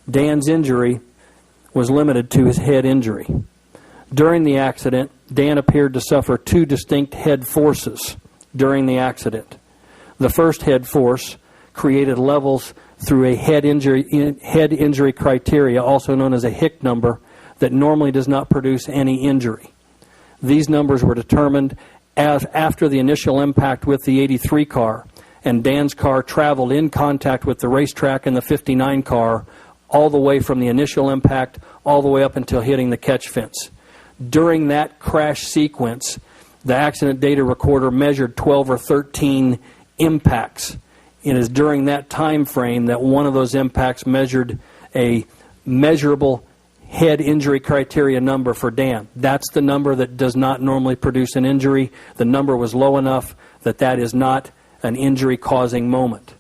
Dan's injury was limited to his head injury. During the accident, Dan appeared to suffer two distinct head forces during the accident. The first head force created levels through a head injury criteria, also known as a Hick number, that normally does not produce any injury. These numbers were determined after the initial impact with the 83 car, and Dan's car traveled in contact with the racetrack and the 59 car all the way from the initial impact all the way up until hitting the catch fence. During that crash sequence, the accident data recorder measured 12 or 13 impacts. It is during that time frame that one of those impacts measured a measurable head injury criteria number for Dan. That's the number that does not normally produce an injury. The number was low enough that that is not an injury-causing moment.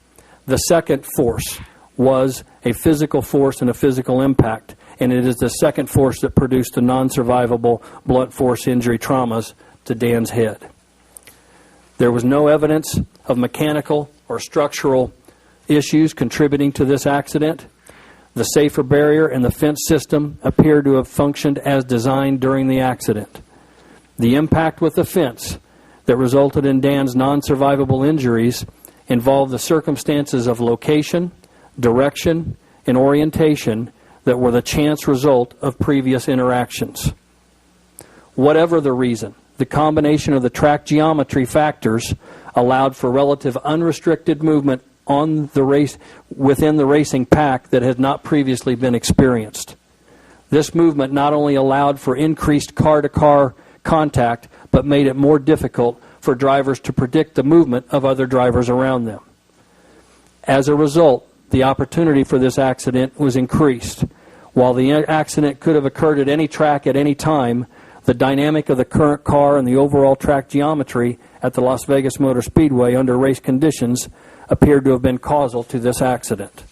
The second force was a physical force and a physical impact, and it is the second force that produced the non-survivable blunt force injury traumas to Dan's head. There was no evidence of mechanical or structural issues contributing to this accident. The safer barrier and the fence system appear to have functioned as designed during the accident. The impact with the fence that resulted in Dan's non-survivable injuries involved the circumstances of location, direction, and orientation that were the chance result of previous interactions. Whatever the reason, the combination of the track geometry factors allowed for relative unrestricted movement on the race within the racing pack that had not previously been experienced. This movement not only allowed for increased car-to-car contact, but made it more difficult for drivers to predict the movement of other drivers around them. As a result, the opportunity for this accident was increased. While the accident could have occurred at any track at any time, the dynamic of the current car and the overall track geometry at the Las Vegas Motor Speedway under race conditions appeared to have been causal to this accident.